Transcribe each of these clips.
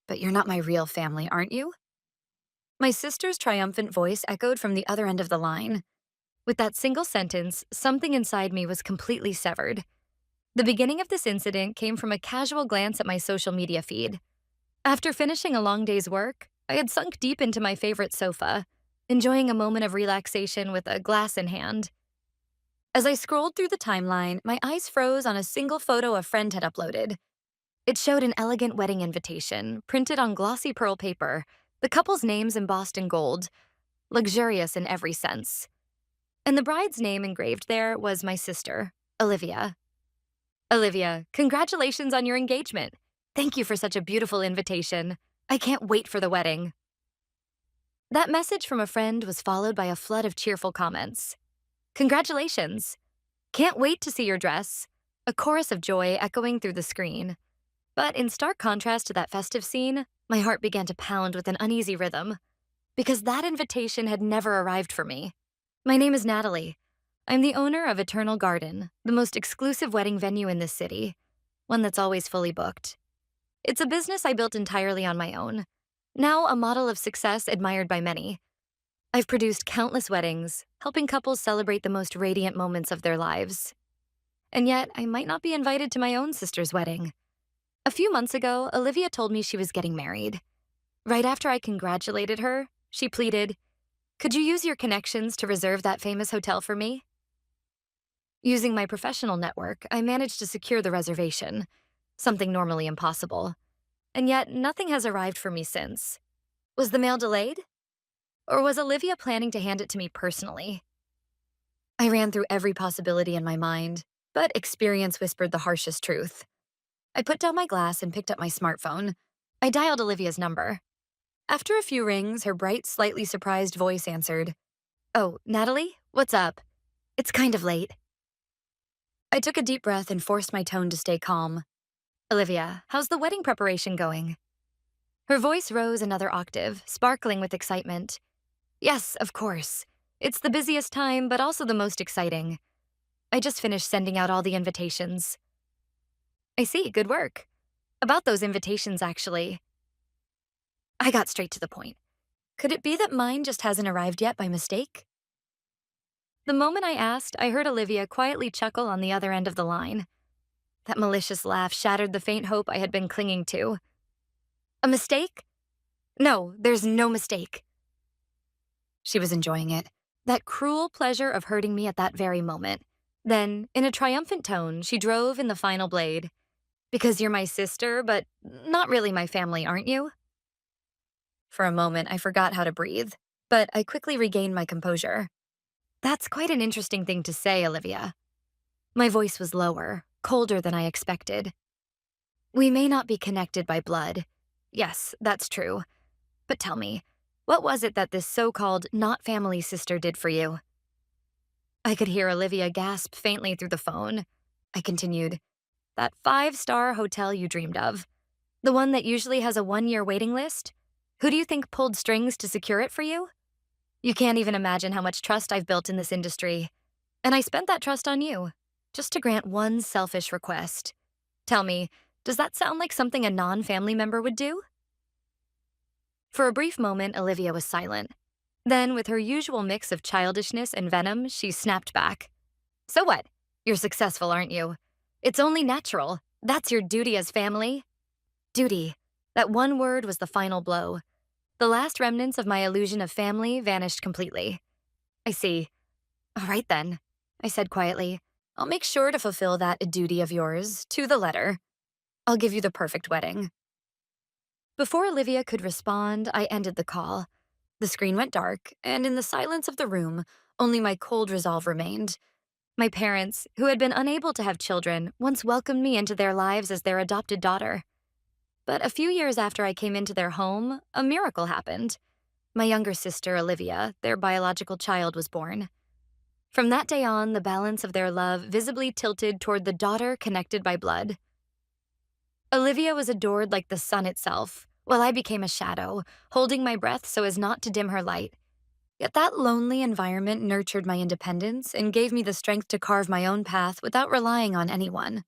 But you're not my real family, aren't you? My sister's triumphant voice echoed from the other end of the line. With that single sentence, something inside me was completely severed. The beginning of this incident came from a casual glance at my social media feed. After finishing a long day's work, I had sunk deep into my favorite sofa, enjoying a moment of relaxation with a glass in hand. As I scrolled through the timeline, my eyes froze on a single photo a friend had uploaded. It showed an elegant wedding invitation, printed on glossy pearl paper, the couple's names embossed in gold, luxurious in every sense. And the bride's name engraved there was my sister, Olivia. Olivia, congratulations on your engagement. Thank you for such a beautiful invitation. I can't wait for the wedding. That message from a friend was followed by a flood of cheerful comments. Congratulations. Can't wait to see your dress. A chorus of joy echoing through the screen. But in stark contrast to that festive scene, my heart began to pound with an uneasy rhythm, because that invitation had never arrived for me. My name is Natalie. I'm the owner of Eternal Garden, the most exclusive wedding venue in this city, one that's always fully booked. It's a business I built entirely on my own, now a model of success admired by many. I've produced countless weddings, helping couples celebrate the most radiant moments of their lives. And yet, I might not be invited to my own sister's wedding. A few months ago, Olivia told me she was getting married. Right after I congratulated her, she pleaded, "Could you use your connections to reserve that famous hotel for me?" Using my professional network, I managed to secure the reservation, something normally impossible. And yet, nothing has arrived for me since. Was the mail delayed? Or was Olivia planning to hand it to me personally? I ran through every possibility in my mind, but experience whispered the harshest truth. I put down my glass and picked up my smartphone. I dialed Olivia's number. After a few rings, her bright, slightly surprised voice answered. "Oh, Natalie? What's up? It's kind of late." I took a deep breath and forced my tone to stay calm. "Olivia, how's the wedding preparation going?" Her voice rose another octave, sparkling with excitement. "Yes, of course. It's the busiest time, but also the most exciting. I just finished sending out all the invitations." "I see, good work. About those invitations, actually." I got straight to the point. "Could it be that mine just hasn't arrived yet by mistake?" The moment I asked, I heard Olivia quietly chuckle on the other end of the line. That malicious laugh shattered the faint hope I had been clinging to. "A mistake? No, there's no mistake." She was enjoying it, that cruel pleasure of hurting me at that very moment. Then, in a triumphant tone, she drove in the final blade. "Because you're my sister, but not really my family, aren't you?" For a moment, I forgot how to breathe, but I quickly regained my composure. "That's quite an interesting thing to say, Olivia." My voice was lower, colder than I expected. "We may not be connected by blood. Yes, that's true. But tell me, what was it that this so-called not family sister did for you?" I could hear Olivia gasp faintly through the phone. I continued, "That five-star hotel you dreamed of. The one that usually has a 1-year waiting list? Who do you think pulled strings to secure it for you? You can't even imagine how much trust I've built in this industry. And I spent that trust on you, just to grant one selfish request. Tell me, does that sound like something a non-family member would do?" For a brief moment, Olivia was silent. Then, with her usual mix of childishness and venom, she snapped back. "So what? You're successful, aren't you? It's only natural. That's your duty as family." Duty. That one word was the final blow. The last remnants of my illusion of family vanished completely. "I see. All right then," I said quietly. "I'll make sure to fulfill that duty of yours, to the letter. I'll give you the perfect wedding." Before Olivia could respond, I ended the call. The screen went dark, and in the silence of the room, only my cold resolve remained. My parents, who had been unable to have children, once welcomed me into their lives as their adopted daughter. But a few years after I came into their home, a miracle happened. My younger sister, Olivia, their biological child, was born. From that day on, the balance of their love visibly tilted toward the daughter connected by blood. Olivia was adored like the sun itself, while I became a shadow, holding my breath so as not to dim her light. Yet that lonely environment nurtured my independence and gave me the strength to carve my own path without relying on anyone.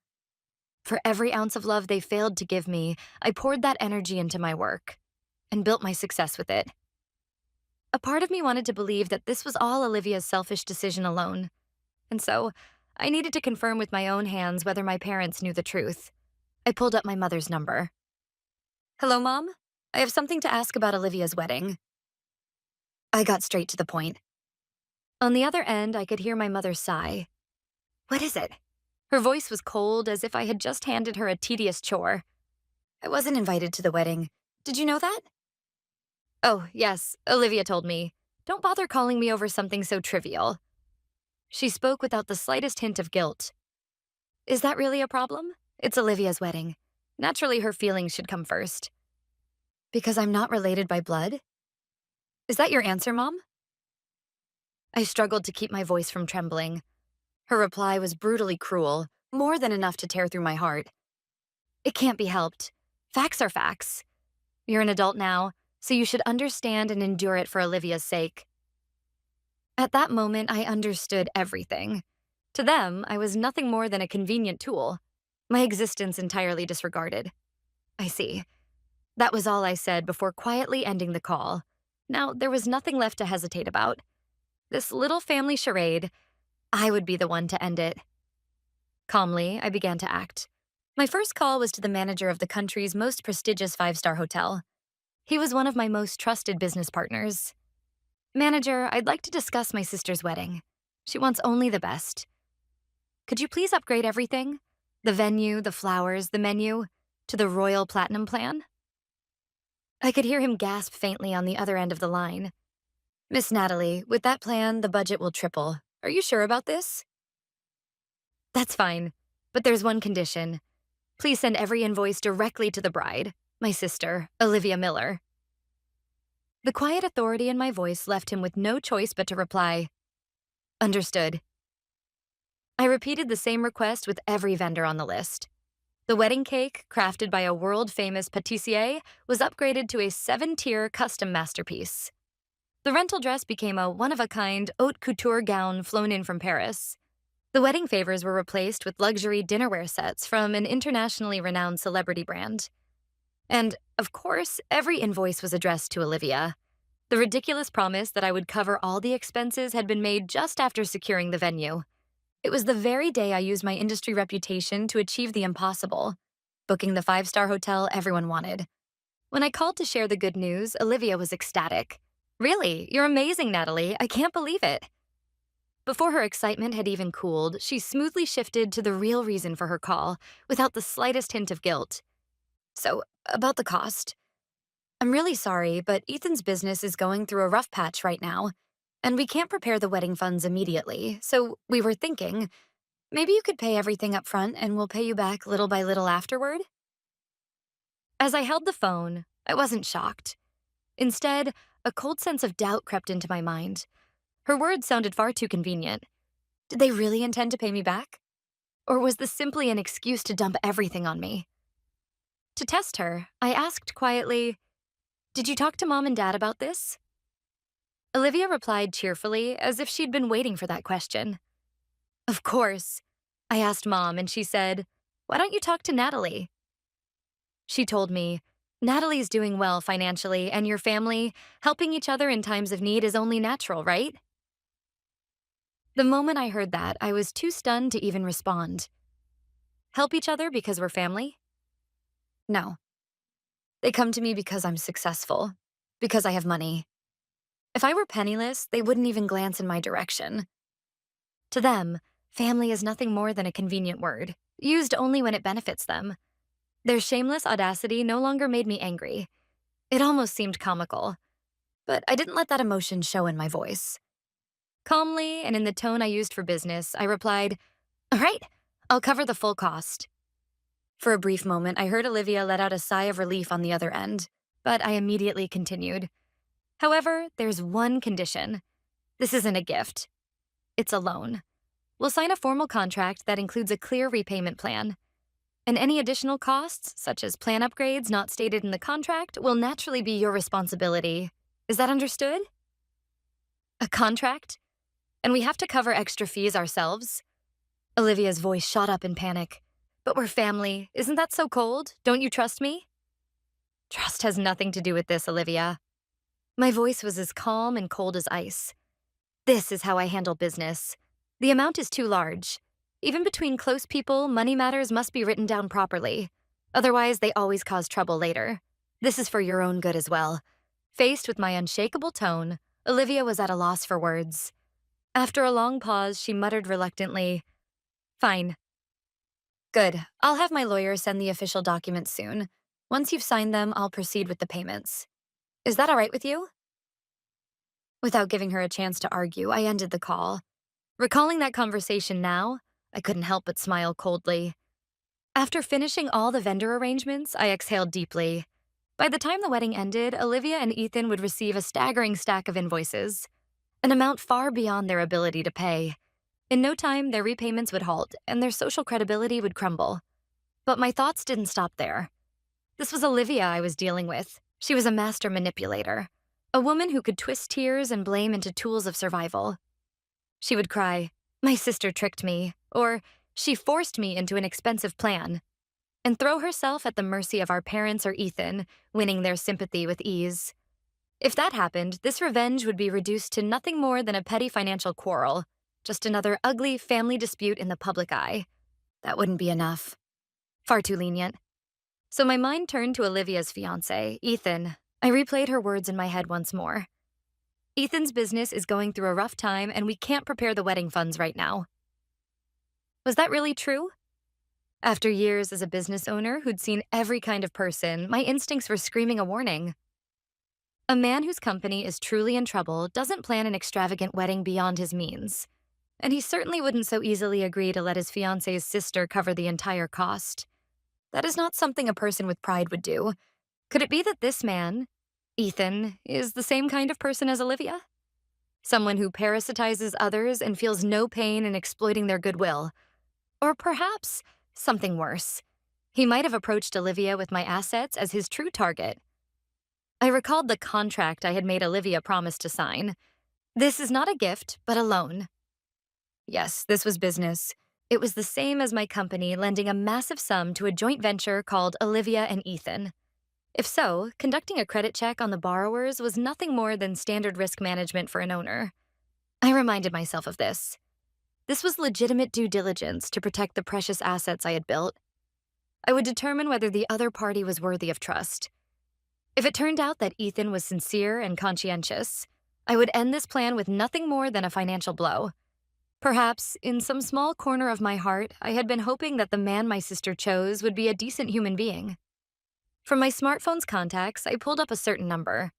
For every ounce of love they failed to give me, I poured that energy into my work and built my success with it. A part of me wanted to believe that this was all Olivia's selfish decision alone, and so I needed to confirm with my own hands whether my parents knew the truth. I pulled up my mother's number. "Hello, Mom? I have something to ask about Olivia's wedding." I got straight to the point. On the other end, I could hear my mother sigh. "What is it?" Her voice was cold, as if I had just handed her a tedious chore. "I wasn't invited to the wedding. Did you know that?" "Oh, yes, Olivia told me. Don't bother calling me over something so trivial." She spoke without the slightest hint of guilt. "Is that really a problem? It's Olivia's wedding. Naturally, her feelings should come first." "Because I'm not related by blood? Is that your answer, Mom?" I struggled to keep my voice from trembling. Her reply was brutally cruel, more than enough to tear through my heart. "It can't be helped. Facts are facts. You're an adult now, so you should understand and endure it for Olivia's sake." At that moment, I understood everything. To them, I was nothing more than a convenient tool, my existence entirely disregarded. "I see." That was all I said before quietly ending the call. Now, there was nothing left to hesitate about. This little family charade, I would be the one to end it. Calmly, I began to act. My first call was to the manager of the country's most prestigious five-star hotel. He was one of my most trusted business partners. "Manager, I'd like to discuss my sister's wedding. She wants only the best. Could you please upgrade everything? The venue, the flowers, the menu, to the Royal Platinum plan?" I could hear him gasp faintly on the other end of the line. "Miss Natalie, with that plan, the budget will triple. Are you sure about this?" "That's fine, but there's one condition. Please send every invoice directly to the bride, my sister, Olivia Miller." The quiet authority in my voice left him with no choice but to reply, "Understood." I repeated the same request with every vendor on the list. The wedding cake, crafted by a world-famous pâtissier, was upgraded to a 7-tier custom masterpiece. The rental dress became a one-of-a-kind haute couture gown flown in from Paris. The wedding favors were replaced with luxury dinnerware sets from an internationally renowned celebrity brand. And, of course, every invoice was addressed to Olivia. The ridiculous promise that I would cover all the expenses had been made just after securing the venue. It was the very day I used my industry reputation to achieve the impossible, booking the 5-star hotel everyone wanted. When I called to share the good news, Olivia was ecstatic. "Really? You're amazing, Natalie. I can't believe it." Before her excitement had even cooled, she smoothly shifted to the real reason for her call, without the slightest hint of guilt. "So, about the cost. I'm really sorry, but Ethan's business is going through a rough patch right now, and we can't prepare the wedding funds immediately, so we were thinking, maybe you could pay everything up front and we'll pay you back little by little afterward." As I held the phone, I wasn't shocked. Instead, a cold sense of doubt crept into my mind. Her words sounded far too convenient. Did they really intend to pay me back? Or was this simply an excuse to dump everything on me? To test her, I asked quietly, "Did you talk to Mom and Dad about this?" Olivia replied cheerfully, as if she'd been waiting for that question. "Of course." I asked Mom, and she said, "Why don't you talk to Natalie?" She told me, "Natalie's doing well financially, and your family, helping each other in times of need is only natural, right?" The moment I heard that, I was too stunned to even respond. Help each other because we're family? No. They come to me because I'm successful, because I have money. If I were penniless, they wouldn't even glance in my direction. To them, family is nothing more than a convenient word, used only when it benefits them. Their shameless audacity no longer made me angry. It almost seemed comical. But I didn't let that emotion show in my voice. Calmly, and in the tone I used for business, I replied, "All right, I'll cover the full cost." For a brief moment, I heard Olivia let out a sigh of relief on the other end, but I immediately continued. "However, there's one condition. This isn't a gift. It's a loan. We'll sign a formal contract that includes a clear repayment plan. And any additional costs, such as plan upgrades not stated in the contract, will naturally be your responsibility. Is that understood?" "A contract? And we have to cover extra fees ourselves?" Olivia's voice shot up in panic. But we're family. Isn't that so cold? Don't you trust me? Trust has nothing to do with this, Olivia. My voice was as calm and cold as ice. This is how I handle business. The amount is too large. Even between close people, money matters must be written down properly. Otherwise, they always cause trouble later. This is for your own good as well. Faced with my unshakable tone, Olivia was at a loss for words. After a long pause, she muttered reluctantly, "Fine. Good. I'll have my lawyer send the official documents soon. Once you've signed them, I'll proceed with the payments. Is that all right with you?" Without giving her a chance to argue, I ended the call. Recalling that conversation now, I couldn't help but smile coldly. After finishing all the vendor arrangements, I exhaled deeply. By the time the wedding ended, Olivia and Ethan would receive a staggering stack of invoices, an amount far beyond their ability to pay. In no time, their repayments would halt, and their social credibility would crumble. But my thoughts didn't stop there. This was Olivia I was dealing with. She was a master manipulator, a woman who could twist tears and blame into tools of survival. She would cry, "My sister tricked me," or "She forced me into an expensive plan," and throw herself at the mercy of our parents or Ethan, winning their sympathy with ease. If that happened, this revenge would be reduced to nothing more than a petty financial quarrel, just another ugly family dispute in the public eye. That wouldn't be enough. Far too lenient. So my mind turned to Olivia's fiancé, Ethan. I replayed her words in my head once more. Ethan's business is going through a rough time, and we can't prepare the wedding funds right now. Was that really true? After years as a business owner who'd seen every kind of person, my instincts were screaming a warning. A man whose company is truly in trouble doesn't plan an extravagant wedding beyond his means. And he certainly wouldn't so easily agree to let his fiancé's sister cover the entire cost. That is not something a person with pride would do. Could it be that this man, Ethan, is the same kind of person as Olivia? Someone who parasitizes others and feels no pain in exploiting their goodwill. Or perhaps something worse. He might have approached Olivia with my assets as his true target. I recalled the contract I had made Olivia promise to sign. This is not a gift, but a loan. Yes, this was business. It was the same as my company lending a massive sum to a joint venture called Olivia and Ethan. If so, conducting a credit check on the borrowers was nothing more than standard risk management for an owner. I reminded myself of this. This was legitimate due diligence to protect the precious assets I had built. I would determine whether the other party was worthy of trust. If it turned out that Ethan was sincere and conscientious, I would end this plan with nothing more than a financial blow. Perhaps, in some small corner of my heart, I had been hoping that the man my sister chose would be a decent human being. From my smartphone's contacts, I pulled up a certain number.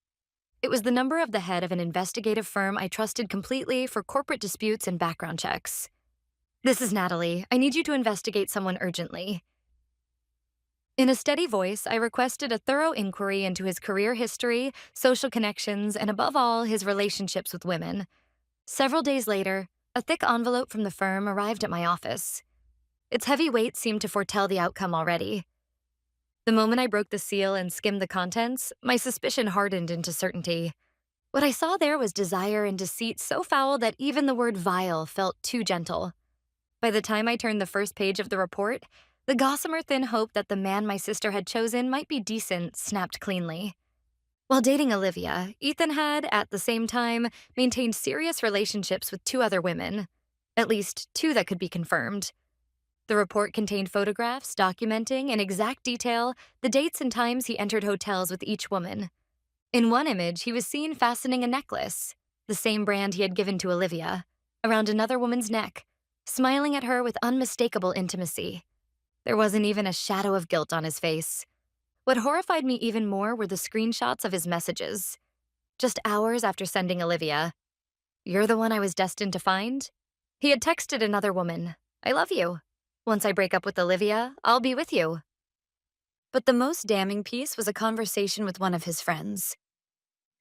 It was the number of the head of an investigative firm I trusted completely for corporate disputes and background checks. "This is Natalie. I need you to investigate someone urgently." In a steady voice, I requested a thorough inquiry into his career history, social connections, and above all, his relationships with women. Several days later, a thick envelope from the firm arrived at my office. Its heavy weight seemed to foretell the outcome already. The moment I broke the seal and skimmed the contents, my suspicion hardened into certainty. What I saw there was desire and deceit so foul that even the word vile felt too gentle. By the time I turned the first page of the report, the gossamer thin hope that the man my sister had chosen might be decent snapped cleanly. While dating Olivia, Ethan had, at the same time, maintained serious relationships with two other women. At least two that could be confirmed. The report contained photographs documenting in exact detail the dates and times he entered hotels with each woman. In one image, he was seen fastening a necklace, the same brand he had given to Olivia, around another woman's neck, smiling at her with unmistakable intimacy. There wasn't even a shadow of guilt on his face. What horrified me even more were the screenshots of his messages. Just hours after sending Olivia, "You're the one I was destined to find?" He had texted another woman, "I love you. Once I break up with Olivia, I'll be with you." But the most damning piece was a conversation with one of his friends.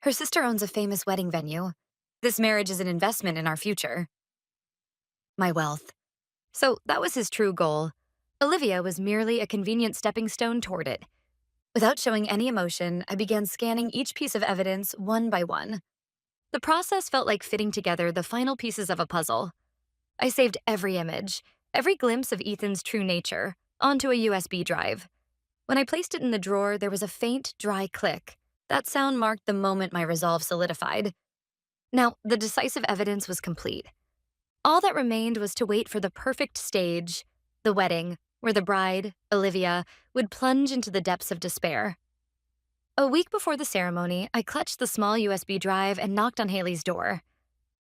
"Her sister owns a famous wedding venue. This marriage is an investment in our future." My wealth. So that was his true goal. Olivia was merely a convenient stepping stone toward it. Without showing any emotion, I began scanning each piece of evidence one by one. The process felt like fitting together the final pieces of a puzzle. I saved every image, every glimpse of Ethan's true nature, onto a USB drive. When I placed it in the drawer, there was a faint, dry click. That sound marked the moment my resolve solidified. Now, the decisive evidence was complete. All that remained was to wait for the perfect stage, the wedding, where the bride, Olivia, would plunge into the depths of despair. A week before the ceremony, I clutched the small USB drive and knocked on Haley's door.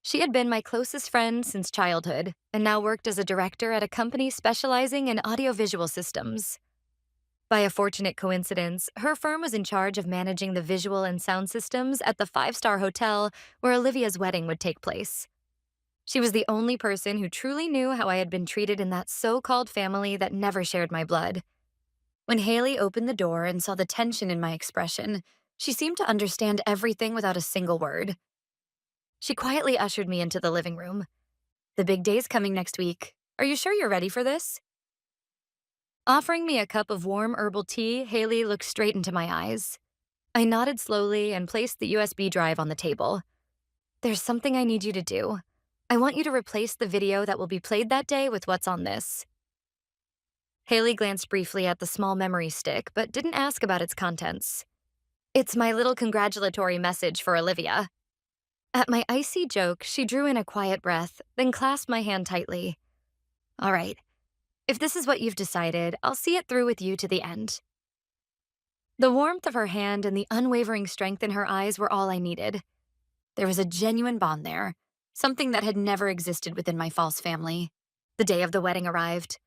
She had been my closest friend since childhood and now worked as a director at a company specializing in audiovisual systems. By a fortunate coincidence, her firm was in charge of managing the visual and sound systems at the five-star hotel where Olivia's wedding would take place. She was the only person who truly knew how I had been treated in that so-called family that never shared my blood. When Haley opened the door and saw the tension in my expression, she seemed to understand everything without a single word. She quietly ushered me into the living room. "The big day's coming next week. Are you sure you're ready for this?" Offering me a cup of warm herbal tea, Haley looked straight into my eyes. I nodded slowly and placed the USB drive on the table. "There's something I need you to do. I want you to replace the video that will be played that day with what's on this." Haley glanced briefly at the small memory stick, but didn't ask about its contents. "It's my little congratulatory message for Olivia." At my icy joke, she drew in a quiet breath, then clasped my hand tightly. "All right. If this is what you've decided, I'll see it through with you to the end." The warmth of her hand and the unwavering strength in her eyes were all I needed. There was a genuine bond there, something that had never existed within my false family. The day of the wedding arrived.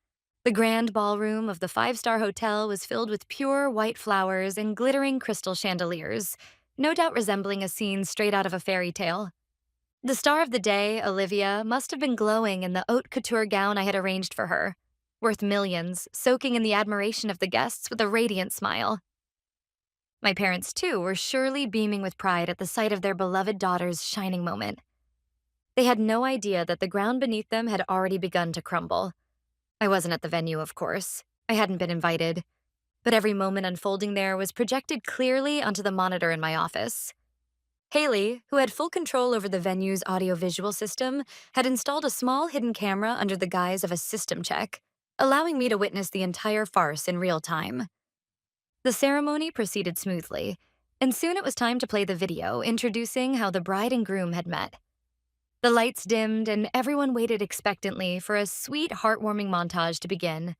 The grand ballroom of the five-star hotel was filled with pure white flowers and glittering crystal chandeliers, no doubt resembling a scene straight out of a fairy tale. The star of the day, Olivia, must have been glowing in the haute couture gown I had arranged for her, worth millions, soaking in the admiration of the guests with a radiant smile. My parents, too, were surely beaming with pride at the sight of their beloved daughter's shining moment. They had no idea that the ground beneath them had already begun to crumble. I wasn't at the venue, of course. I hadn't been invited. But every moment unfolding there was projected clearly onto the monitor in my office. Haley, who had full control over the venue's audiovisual system, had installed a small hidden camera under the guise of a system check, allowing me to witness the entire farce in real time. The ceremony proceeded smoothly, and soon it was time to play the video introducing how the bride and groom had met. The lights dimmed, and everyone waited expectantly for a sweet, heartwarming montage to begin.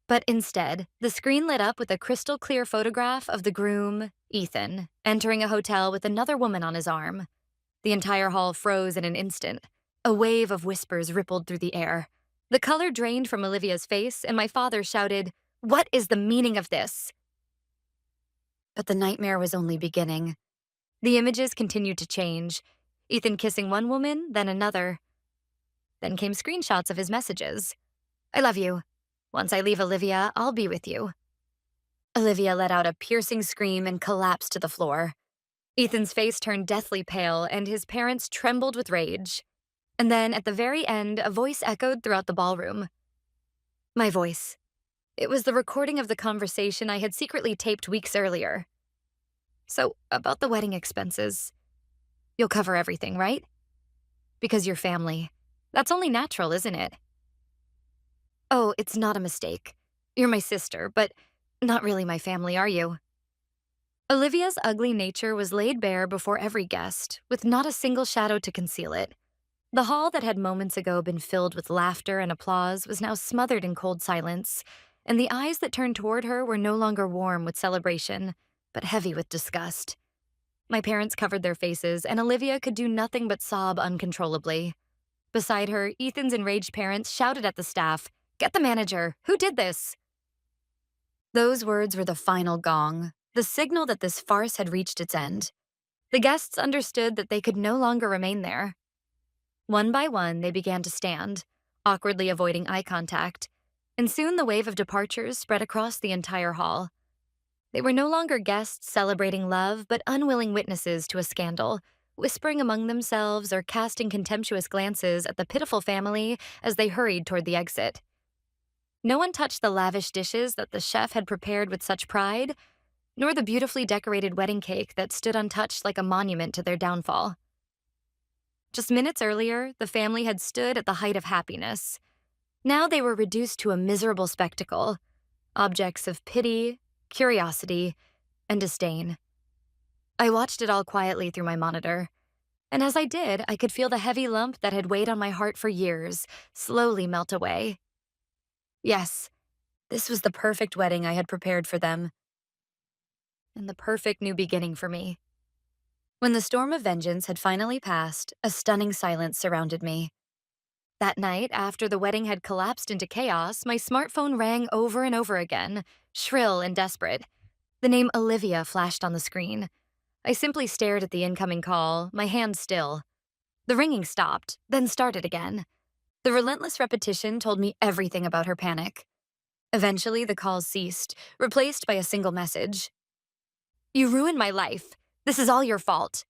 But instead, the screen lit up with a crystal-clear photograph of the groom, Ethan, entering a hotel with another woman on his arm. The entire hall froze in an instant. A wave of whispers rippled through the air. The color drained from Olivia's face, and my father shouted, "What is the meaning of this?" But the nightmare was only beginning. The images continued to change. Ethan kissing one woman, then another. Then came screenshots of his messages. "I love you. Once I leave Olivia, I'll be with you." Olivia let out a piercing scream and collapsed to the floor. Ethan's face turned deathly pale, and his parents trembled with rage. And then, at the very end, a voice echoed throughout the ballroom. My voice. It was the recording of the conversation I had secretly taped weeks earlier. "So, about the wedding expenses. You'll cover everything, right? Because you're family. That's only natural, isn't it?" "Oh, it's not a mistake. You're my sister, but not really my family, are you?" Olivia's ugly nature was laid bare before every guest, with not a single shadow to conceal it. The hall that had moments ago been filled with laughter and applause was now smothered in cold silence, and the eyes that turned toward her were no longer warm with celebration, but heavy with disgust. My parents covered their faces, and Olivia could do nothing but sob uncontrollably. Beside her, Ethan's enraged parents shouted at the staff, "Get the manager! Who did this?" Those words were the final gong, the signal that this farce had reached its end. The guests understood that they could no longer remain there. One by one, they began to stand, awkwardly avoiding eye contact, and soon the wave of departures spread across the entire hall. They were no longer guests celebrating love, but unwilling witnesses to a scandal, whispering among themselves or casting contemptuous glances at the pitiful family as they hurried toward the exit. No one touched the lavish dishes that the chef had prepared with such pride, nor the beautifully decorated wedding cake that stood untouched like a monument to their downfall. Just minutes earlier, the family had stood at the height of happiness. Now they were reduced to a miserable spectacle, objects of pity, curiosity, and disdain. I watched it all quietly through my monitor, and as I did, I could feel the heavy lump that had weighed on my heart for years slowly melt away. Yes, this was the perfect wedding I had prepared for them, and the perfect new beginning for me. When the storm of vengeance had finally passed, a stunning silence surrounded me. That night, after the wedding had collapsed into chaos, my smartphone rang over and over again, shrill and desperate. The name Olivia flashed on the screen. I simply stared at the incoming call, my hand still. The ringing stopped, then started again. The relentless repetition told me everything about her panic. Eventually, the calls ceased, replaced by a single message. "You ruined my life. This is all your fault."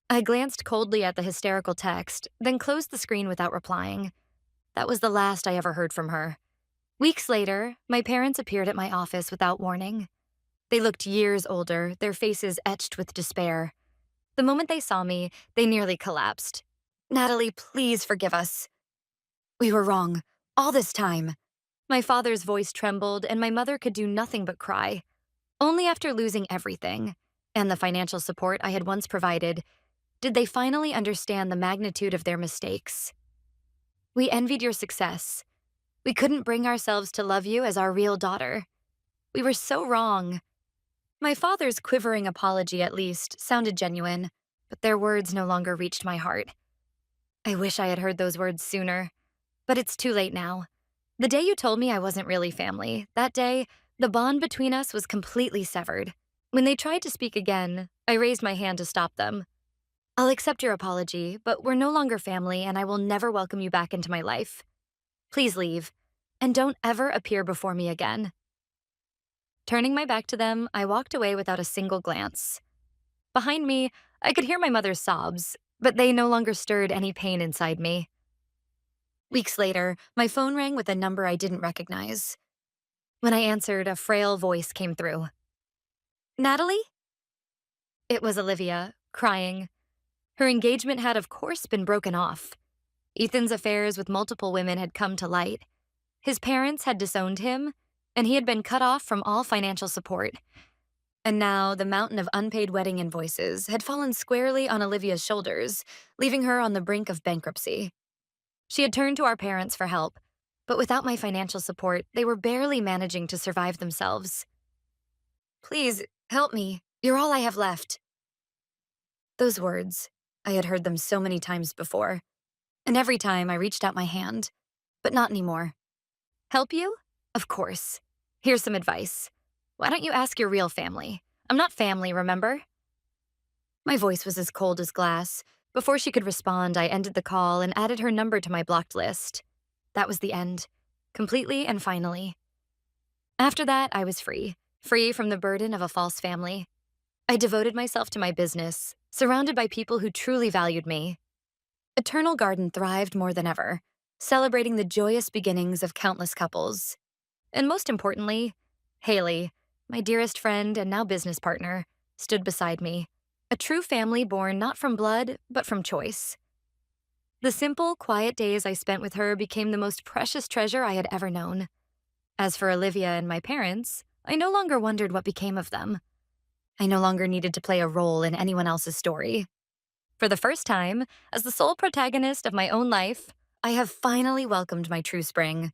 I glanced coldly at the hysterical text, then closed the screen without replying. That was the last I ever heard from her. Weeks later, my parents appeared at my office without warning. They looked years older, their faces etched with despair. The moment they saw me, they nearly collapsed. "Natalie, please forgive us. We were wrong. All this time." My father's voice trembled, and my mother could do nothing but cry. Only after losing everything, and the financial support I had once provided, did they finally understand the magnitude of their mistakes. "We envied your success. We couldn't bring ourselves to love you as our real daughter. We were so wrong." My father's quivering apology, at least, sounded genuine, but their words no longer reached my heart. I wish I had heard those words sooner, but it's too late now. The day you told me I wasn't really family, that day, the bond between us was completely severed. When they tried to speak again, I raised my hand to stop them. "I'll accept your apology, but we're no longer family and I will never welcome you back into my life. Please leave, and don't ever appear before me again." Turning my back to them, I walked away without a single glance. Behind me, I could hear my mother's sobs, but they no longer stirred any pain inside me. Weeks later, my phone rang with a number I didn't recognize. When I answered, a frail voice came through. "Natalie?" It was Olivia, crying. Her engagement had, of course, been broken off. Ethan's affairs with multiple women had come to light. His parents had disowned him, and he had been cut off from all financial support. And now the mountain of unpaid wedding invoices had fallen squarely on Olivia's shoulders, leaving her on the brink of bankruptcy. She had turned to our parents for help, but without my financial support, they were barely managing to survive themselves. "Please, help me. You're all I have left." Those words, I had heard them so many times before, and every time I reached out my hand, but not anymore. "Help you? Of course. Here's some advice. Why don't you ask your real family? I'm not family, remember?" My voice was as cold as glass. Before she could respond, I ended the call and added her number to my blocked list. That was the end. Completely and finally. After that, I was free from the burden of a false family. I devoted myself to my business, surrounded by people who truly valued me. Eternal Garden thrived more than ever, celebrating the joyous beginnings of countless couples. And most importantly, Haley, my dearest friend and now business partner, stood beside me. A true family born not from blood, but from choice. The simple, quiet days I spent with her became the most precious treasure I had ever known. As for Olivia and my parents, I no longer wondered what became of them. I no longer needed to play a role in anyone else's story. For the first time, as the sole protagonist of my own life, I have finally welcomed my true spring.